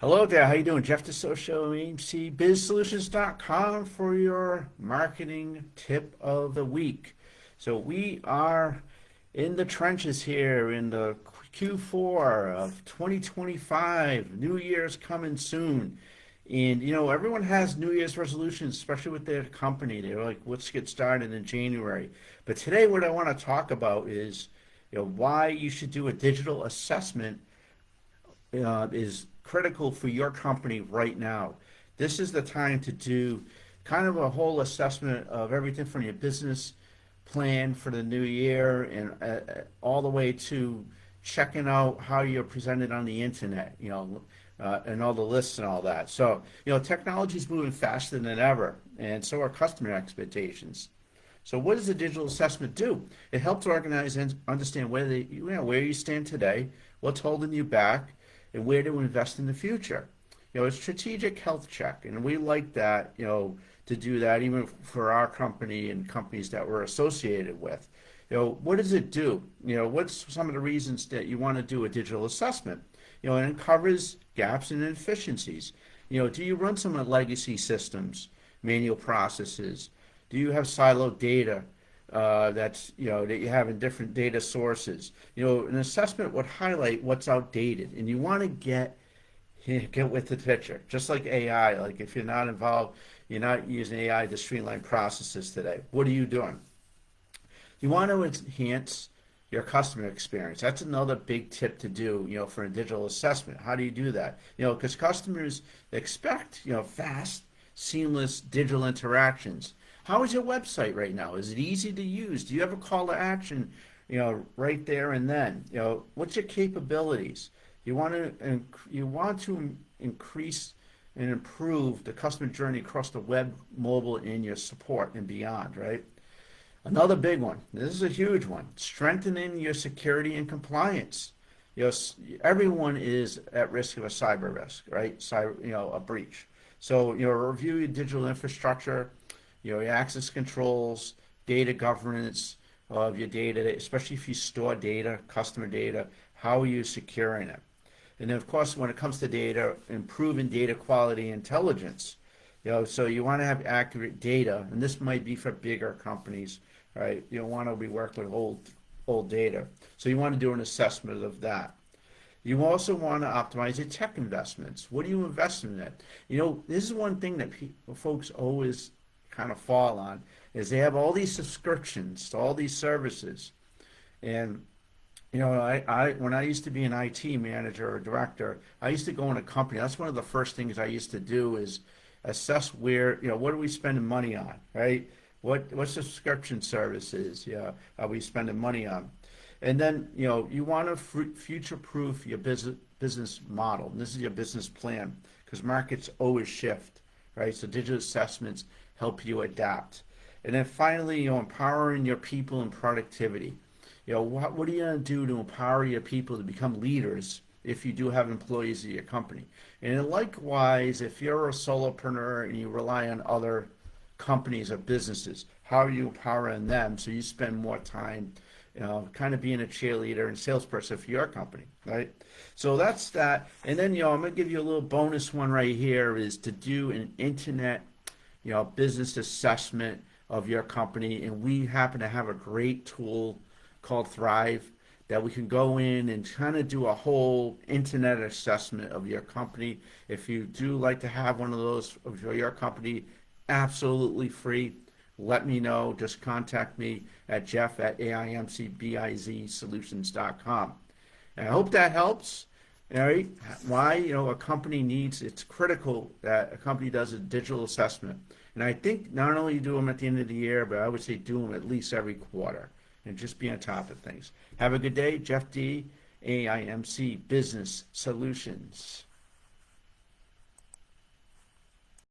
Hello there, how you doing? Jeff DeSocio, AIMC, BizSolutions.com for your marketing tip of the week. So we are in the trenches here in the Q4 of 2025. New Year's coming soon. And everyone has New Year's resolutions, especially with their company. They're like, let's get started in January. But today what I want to talk about is why you should do a digital assessment is critical for your company right now. This is the time to do kind of a whole assessment of everything from your business plan for the new year and all the way to checking out how you're presented on the internet, and all the lists and all that. So, technology is moving faster than ever, and so are customer expectations. So what does a digital assessment do? It helps organize and understand where you stand today, what's holding you back, and where to invest in the future. A strategic health check, and we like that, to do that even for our company and companies that we're associated with. What does it do? What's some of the reasons that you want to do a digital assessment? And it covers gaps and inefficiencies. Do you run some of the legacy systems, manual processes? Do you have siloed data that you have in different data sources? An assessment would highlight what's outdated, and you want to get with the picture. Just like AI, like if you're not involved, you're not using AI to streamline processes today. What are you doing? You want to enhance your customer experience. That's another big tip to do, for a digital assessment. How do you do that? Because customers expect, fast, seamless digital interactions. How is your website right now? Is it easy to use? Do you have a call to action, right there and then? What's your capabilities? You want to increase and improve the customer journey across the web, mobile, and your support and beyond, right? Another big one. This is a huge one. Strengthening your security and compliance. Everyone is at risk of a cyber risk, right? A breach. So, review your digital infrastructure, your access controls, data governance of your data, especially if you store data, customer data. How are you securing it? And then, of course, when it comes to data, improving data quality intelligence. So you want to have accurate data, and this might be for bigger companies, right? You don't want to be working with old data. So you want to do an assessment of that. You also want to optimize your tech investments. What are you investing in? This is one thing that folks always kind of fall on, is they have all these subscriptions to all these services. And I when I used to be an IT manager or director, I used to go in a company. That's one of the first things I used to do is assess where, what are we spending money on, right? What subscription services, are we spending money on? And then, you want to future-proof your business model. And this is your business plan, because markets always shift, right? So digital assessments help you adapt. And then finally, empowering your people and productivity. What are you going to do to empower your people to become leaders if you do have employees at your company? And then likewise, if you're a solopreneur and you rely on other companies or businesses, how are you empowering them so you spend more time, kind of being a cheerleader and salesperson for your company, right? So that's that. And then, I'm going to give you a little bonus one right here is to do an internet, business assessment of your company. And we happen to have a great tool called Thrive that we can go in and kind of do a whole internet assessment of your company. If you do like to have one of those for your company, absolutely free. Let me know. Just contact me at jeff@AIMCBIZsolutions.com. And I hope that helps. All right. Why, a company needs, it's critical that a company does a digital assessment. And I think not only do them at the end of the year, but I would say do them at least every quarter and just be on top of things. Have a good day. Jeff D, AIMC Business Solutions.